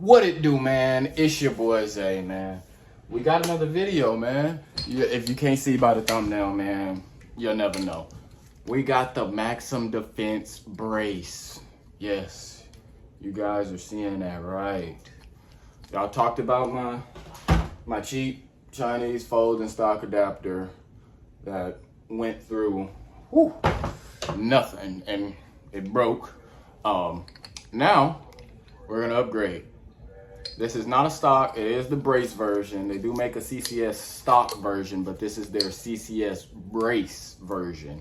What it do, man? It's your boy Zay, man. We got another video, man. If you can't see by the thumbnail, man, you'll never know. We got the MAXIM Defense Brace. Yes, you guys are seeing that right. Y'all talked about my cheap Chinese folding stock adapter that went through nothing and it broke. Now we're gonna upgrade. This is not a stock, it is the brace version. They do make a CCS stock version, but this is their CCS brace version.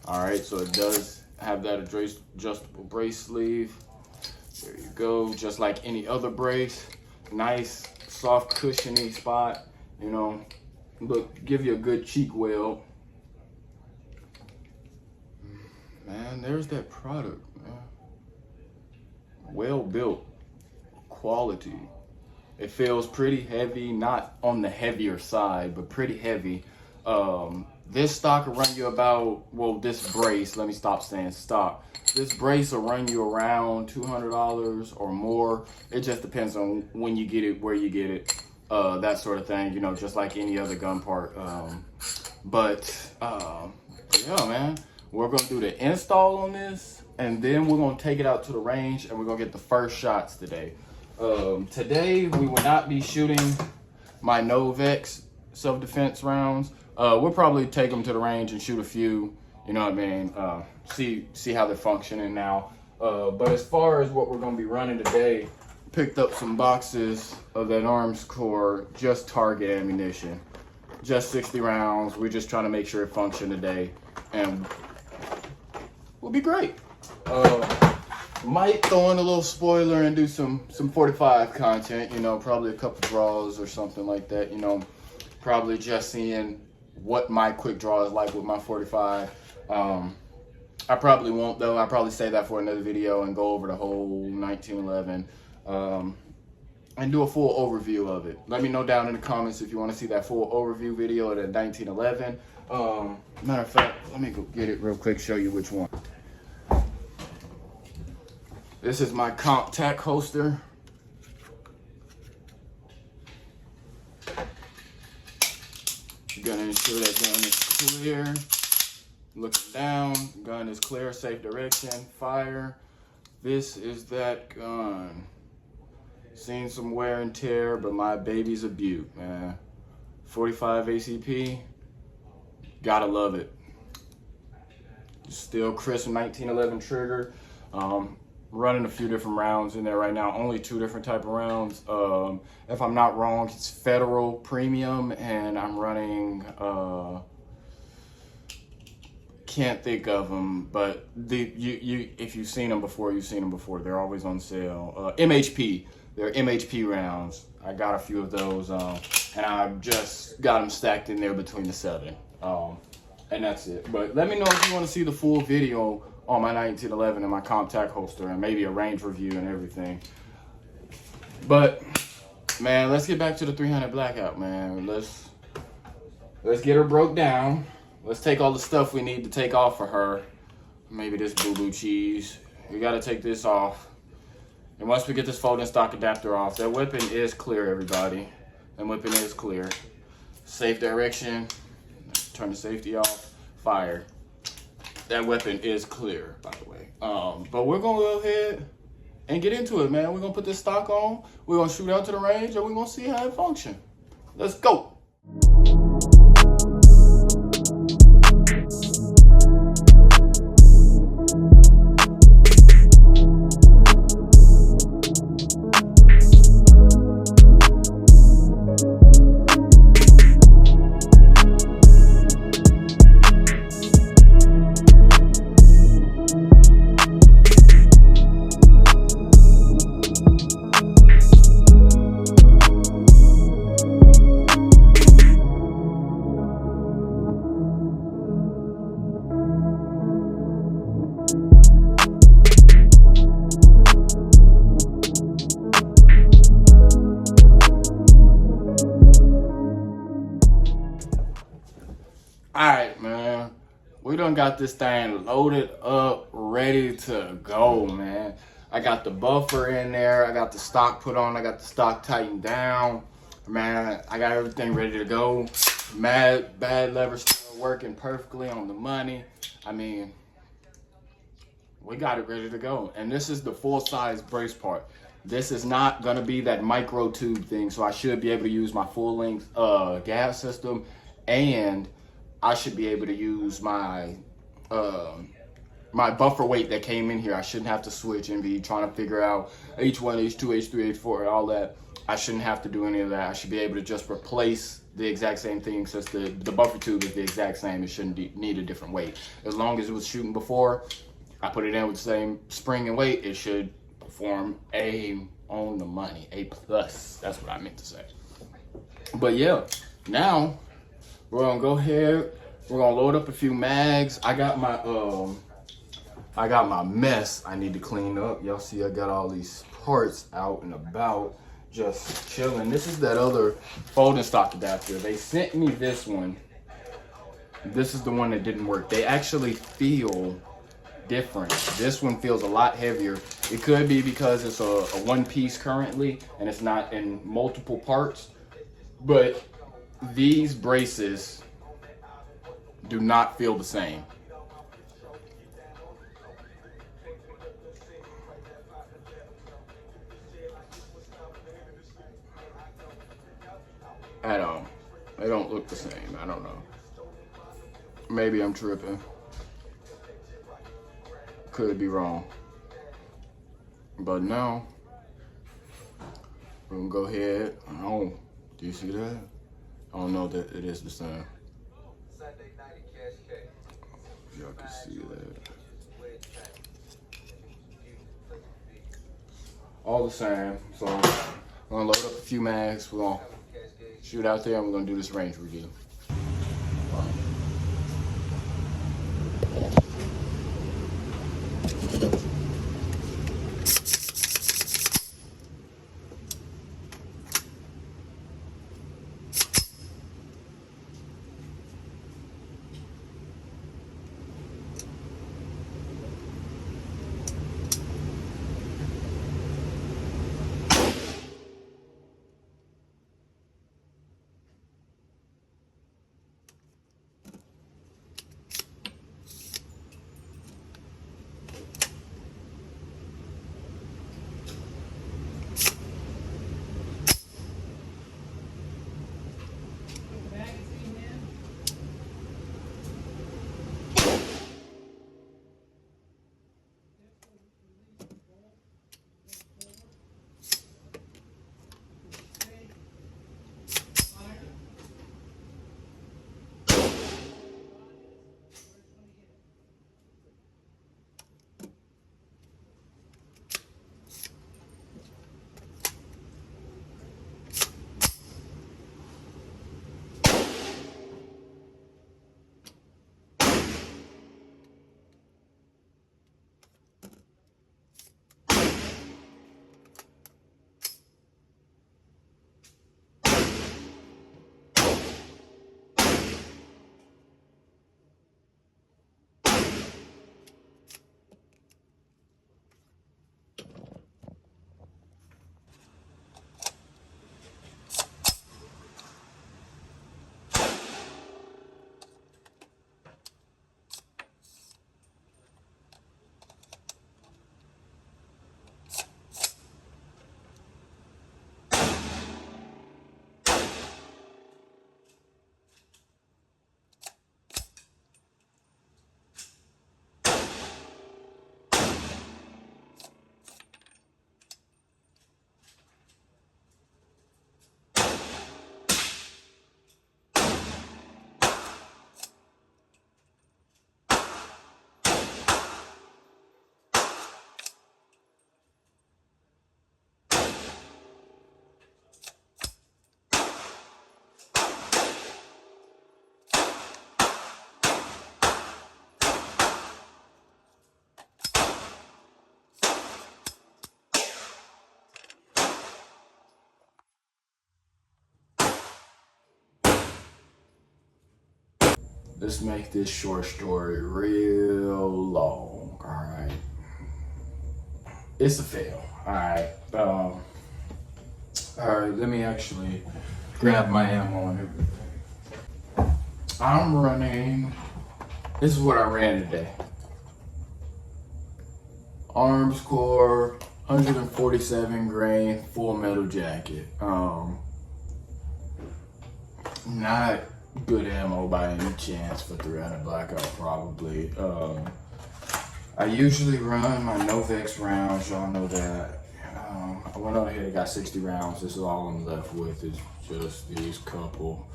All right, so it does have that adjustable brace sleeve. There you go, just like any other brace. Nice, soft, cushiony spot. You know, look, give you a good cheek weld. Man, there's that product, man. Well built, quality. It feels pretty heavy, not on the heavier side, but pretty heavy. This stock will run you about, well, this brace, let me stop saying stock. This brace will run you around $200 or more. It just depends on when you get it, where you get it, that sort of thing, you know, just like any other gun part. Yeah, man, we're gonna do the install on this, and then we're gonna take it out to the range, and we're gonna get the first shots today. Today we will not be shooting my Novex self-defense rounds. We'll probably take them to the range and shoot a few, you know what I mean, see how they're functioning now. But as far as what we're gonna be running today, picked up some boxes of that Arms Corps just target ammunition, just 60 rounds. We're just trying to make sure it functions today, and we'll be great. Might throw in a little spoiler and do some 45 content, you know, probably a couple draws or something like that, you know, probably just seeing what my quick draw is like with my 45. I probably won't though. I'll probably save that for another video and go over the whole 1911 and do a full overview of it. Let me know down in the comments if you want to see that full overview video of the 1911. Matter of fact, let me go get it real quick, show you which one. This is my comp tac holster. Gonna ensure that gun is clear. Looking down, gun is clear, safe direction, fire. This is that gun. Seen some wear and tear, but my baby's a beaut, man. 45 ACP, gotta love it. Still crisp 1911 trigger. Running a few different rounds in there right now, only 2 different type of rounds. If I'm not wrong, it's Federal Premium, and I'm running, can't think of them, but if you've seen them before, you've seen them before. They're always on sale. MHP, they're MHP rounds. I got a few of those, and I just got them stacked in there between the 7. And that's it. But let me know if you want to see the full video on my 1911 and my comp tac holster, and maybe a range review and everything. But man, let's get back to the 300 blackout, man. Let's get her broke down. Let's take all the stuff we need to take off for her. Maybe this boo-boo cheese. We gotta take this off. And once we get this folding stock adapter off, that weapon is clear, everybody. That weapon is clear. Safe direction. Turn the safety off. Fire. That weapon is clear, by the way. But we're gonna go ahead and get into it, man. We're gonna put this stock on. We're gonna shoot out to the range, and we're gonna see how it functions. Let's go. Alright, man. We done got this thing loaded up, ready to go, man. I got the buffer in there. I got the stock put on. I got the stock tightened down. Man, I got everything ready to go. Bad lever still working perfectly on the money. I mean, we got it ready to go. And this is the full size brace part. This is not gonna be that micro tube thing, so I should be able to use my full length gas system, and I should be able to use my my buffer weight that came in here. I shouldn't have to switch and be trying to figure out H1, H2, H3, H4, all that. I shouldn't have to do any of that. I should be able to just replace the exact same thing, since the buffer tube is the exact same. It shouldn't need a different weight. As long as it was shooting before, I put it in with the same spring and weight, it should perform A on the money, A plus. That's what I meant to say. But yeah, now we're gonna go ahead. We're gonna load up a few mags. I got my mess I need to clean up. Y'all see I got all these parts out and about, just chilling. This is that other folding stock adapter. They sent me this one. This is the one that didn't work. They actually feel different. This one feels a lot heavier. It could be because it's a one piece currently and it's not in multiple parts, but these braces do not feel the same at all. They don't look the same. I don't know. Maybe I'm tripping. Could be wrong. But now, we're gonna go ahead. Oh, do you see that? I don't know that it is the same. Y'all can see that. All the same. So, we're gonna load up a few mags. We're gonna shoot out there and we're gonna do this range review. Let's make this short story real long, all right? it's a fail. All right. All right. Let me actually grab my ammo and everything. I'm running. This is what I ran today. Arms Core 147 grain full metal jacket. Not good ammo by any chance for 300 blackout probably. I usually run my Novex rounds, y'all know that. I went on ahead and got 60 rounds. This is all I'm left with is just these couple.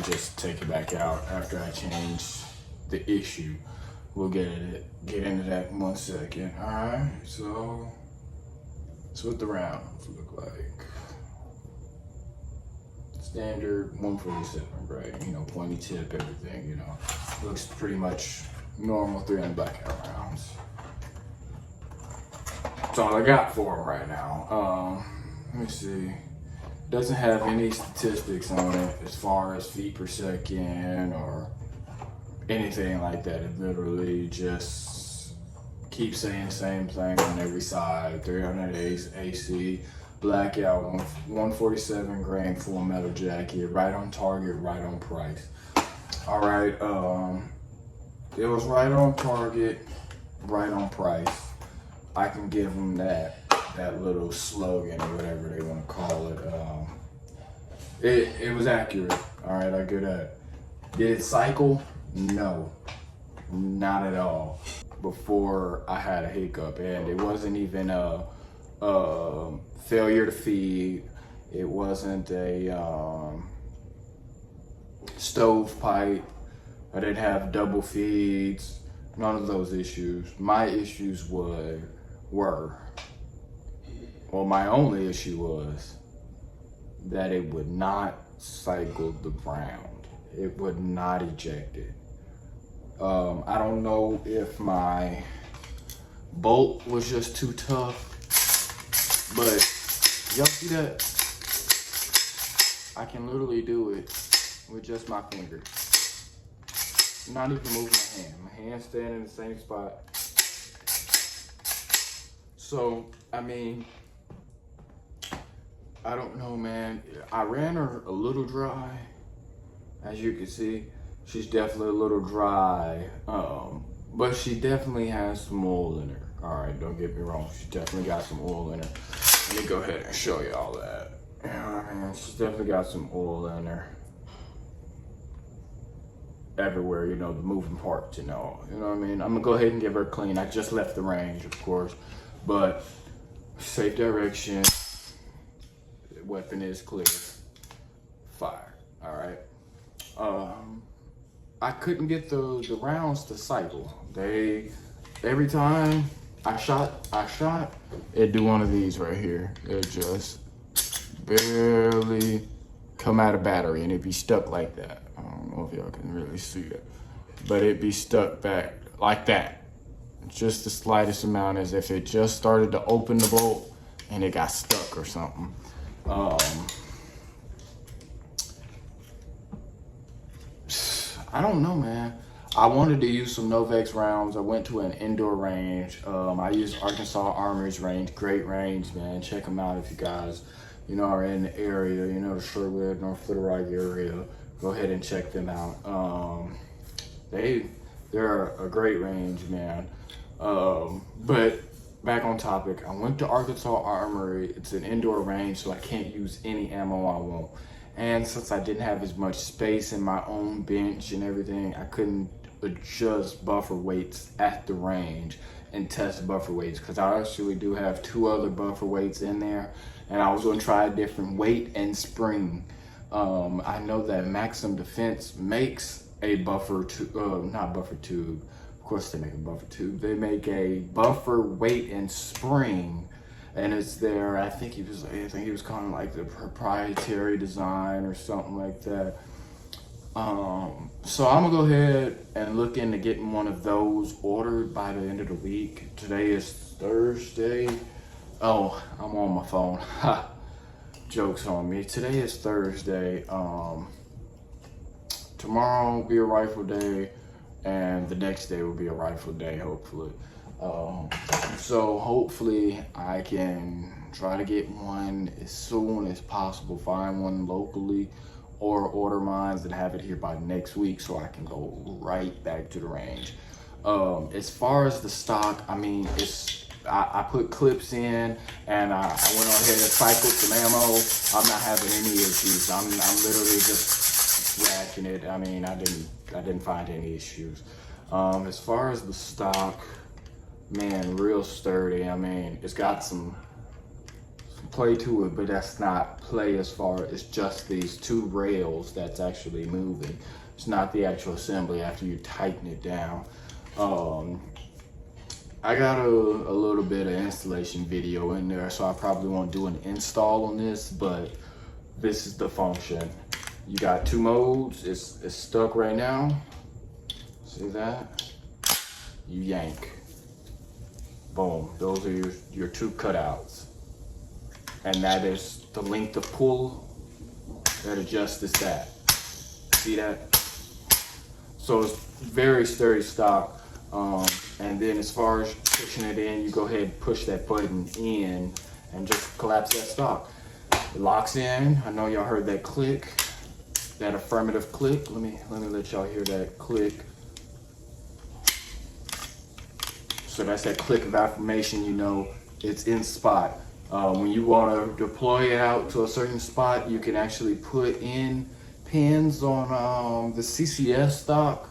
Just take it back out after I change the issue. We'll get into that in 1 second. All right, so that's what the rounds look like. Standard 147 grain, you know, pointy tip, everything, you know. Looks pretty much normal 300 blackout rounds. That's all I got for them right now. Let me see. Doesn't have any statistics on it as far as feet per second or anything like that. It literally just keeps saying the same thing on every side. 300 AC, blackout, 147 grain full metal jacket, right on target, right on price. All right, it was right on target, right on price. I can give them that little slogan or whatever they want to call it. It was accurate. All right, I get that. Did it cycle? No, not at all. Before I had a hiccup, and it wasn't even a failure to feed. It wasn't a stovepipe. I didn't have double feeds. None of those issues. My issues were, well, my only issue was that it would not cycle the round. It would not eject it. I don't know if my bolt was just too tough, but y'all see that? I can literally do it with just my finger. Not even moving my hand. My hand's staying in the same spot. So, I mean, I don't know, man. I ran her a little dry. As you can see, she's definitely a little dry. But she definitely has some oil in her. All right, don't get me wrong. She definitely got some oil in her. Let me go ahead and show you all that. Yeah, she's definitely got some oil in her. Everywhere, you know, the moving parts, you know what I mean? I'm gonna go ahead and give her a clean. I just left the range, of course, but safe direction. The weapon is clear. Fire. All right. I couldn't get the rounds to cycle. Every time I shot, it'd do one of these right here. It just barely come out of battery, and it'd be stuck like that. I don't know if y'all can really see that, but it'd be stuck back like that. Just the slightest amount, as if it just started to open the bolt and it got stuck or something. I don't know, man. I wanted to use some Novex rounds. I went to an indoor range. I used Arkansas Armory's range. Great range, man. Check them out if you guys, you know, are in the area, you know, the Sherwood, North Little Rock area. Go ahead and check them out. They're a great range, man. But back on topic, I went to Arkansas Armory. It's an indoor range, so I can't use any ammo I want. And since I didn't have as much space in my own bench and everything, I couldn't adjust buffer weights at the range and test buffer weights, because I actually do have 2 other buffer weights in there, and I was going to try a different weight and spring. I know that MAXIM Defense makes a buffer not buffer tube. Of course they make a buffer tube. They make a buffer weight and spring, and it's their, I think he was calling it like the proprietary design or something like that. So I'm gonna go ahead and look into getting one of those ordered by the end of the week. Today is Thursday. Oh, I'm on my phone. Ha. Joke's on me. Today is Thursday. Tomorrow will be a rifle day, and the next day will be a rifle day, hopefully. So hopefully I can try to get one as soon as possible, find one locally, or order mine and have it here by next week so I can go right back to the range. As far as the stock, I mean, I put clips in, and I went on ahead and cycled some ammo. I'm not having any issues. I'm literally just racking it. I mean, I didn't find any issues. As far as the stock, man, real sturdy. I mean, it's got some play to it, but that's not play as far as just these two rails that's actually moving. It's not the actual assembly after you tighten it down. I got a little bit of installation video in there, so I probably won't do an install on this, but this is the function. You got two modes. It's stuck right now. See that? You yank. Boom. Those are your two cutouts. And that is the length of pull that adjusts that. See that? So it's very sturdy stock. And then as far as pushing it in, you go ahead and push that button in and just collapse that stock. It locks in. I know y'all heard that click, that affirmative click. Let me let y'all hear that click. So that's that click of affirmation, you know it's in spot. When you want to deploy it out to a certain spot, you can actually put in pins on the CCS stock,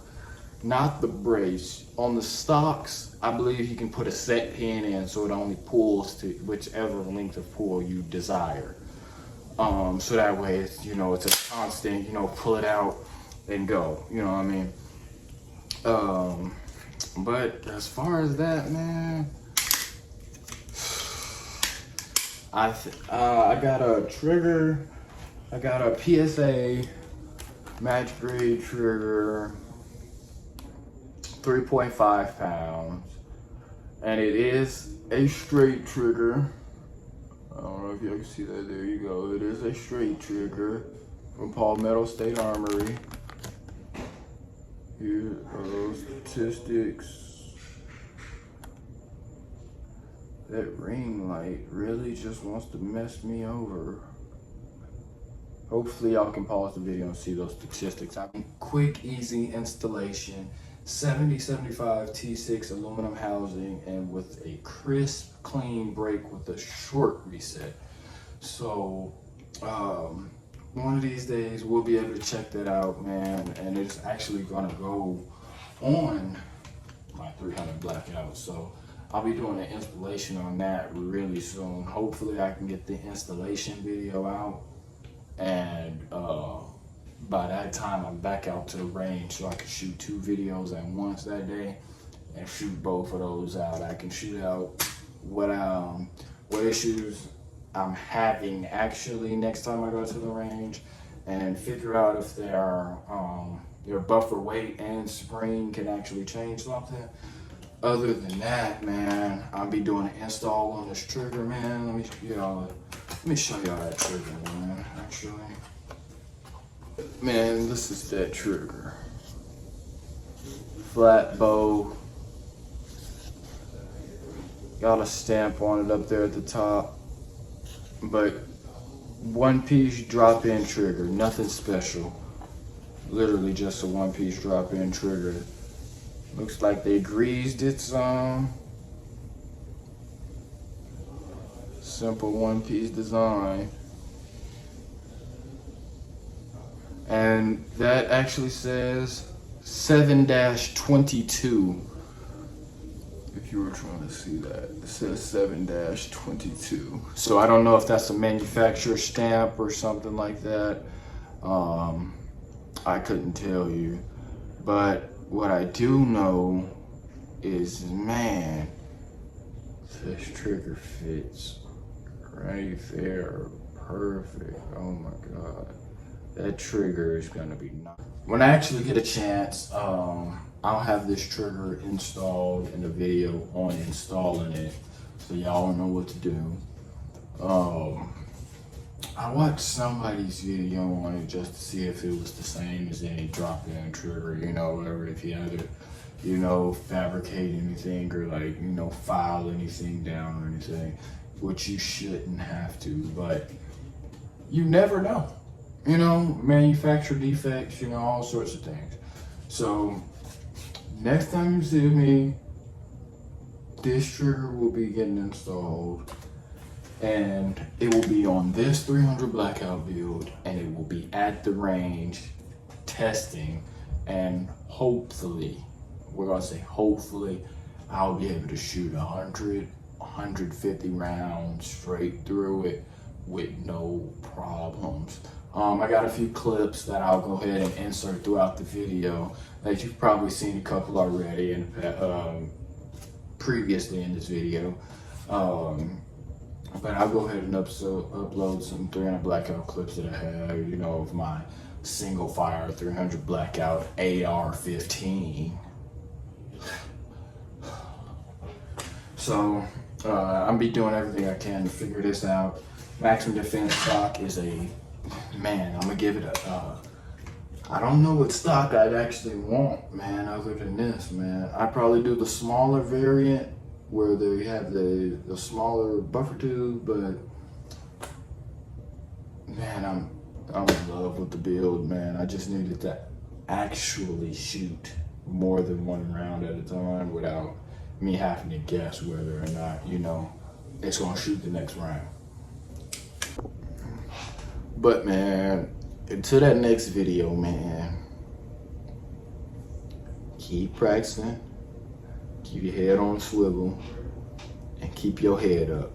not the brace. On the stocks, I believe you can put a set pin in so it only pulls to whichever length of pull you desire. So that way, it's, you know, it's a constant, you know, pull it out and go. You know what I mean? But as far as that, man, I got a trigger. I got a PSA match grade trigger, 3.5 pounds, and it is a straight trigger. I don't know if y'all can see that. There you go. It is a straight trigger from Palmetto State Armory. Here are those statistics. That ring light really just wants to mess me over. Hopefully y'all can pause the video and see those statistics. Quick, easy installation. 7075 T6 aluminum housing, and with a crisp, clean break with a short reset. So, one of these days we'll be able to check that out, man. And it's actually gonna go on my 300 blackout. So I'll be doing an installation on that really soon. Hopefully I can get the installation video out, and by that time I'm back out to the range so I can shoot 2 videos at once that day and shoot both of those out. I can shoot out what issues I'm having actually next time I go to the range, and figure out if their buffer weight and spring can actually change something. Other than that, man, I'll be doing an install on this trigger, man. Let me show y'all that trigger, man, actually. Man, this is that trigger. Flat bow. Got a stamp on it up there at the top. But one piece drop-in trigger, nothing special. Literally just a one piece drop-in trigger. Looks like they greased it some. Simple one piece design. And that actually says 7-22. If you were trying to see that, it says 7-22. So I don't know if that's a manufacturer stamp or something like that. I couldn't tell you. But what I do know is, man, this trigger fits right there. Perfect. Oh my God. That trigger is gonna be nice. When I actually get a chance, I'll have this trigger installed in the video on installing it, so y'all know what to do. I watched somebody's video on it just to see if it was the same as any drop-in trigger, you know, whatever, if you had it you know, fabricate anything or like, you know, file anything down or anything, which you shouldn't have to, but you never know. You know, manufacturer defects, you know, all sorts of things. So next time you see me, this trigger will be getting installed, and it will be on this 300 blackout build, and it will be at the range testing, and hopefully, we're gonna say hopefully, I'll be able to shoot 100, 150 rounds straight through it with no problems. I got a few clips that I'll go ahead and insert throughout the video that you've probably seen a couple already and previously in this video. But I'll go ahead and upload some 300 blackout clips that I have, you know, of my single fire 300 blackout AR-15. So I'm be doing everything I can to figure this out. Maxim Defense stock is a, man, I'm gonna give it a, I don't know what stock I'd actually want, man, other than this, man. I'd probably do the smaller variant where they have the smaller buffer tube, but man, I'm in love with the build, man. I just needed to actually shoot more than one round at a time without me having to guess whether or not, you know, it's gonna shoot the next round. But man, until that next video, man, keep practicing, keep your head on a swivel, and keep your head up.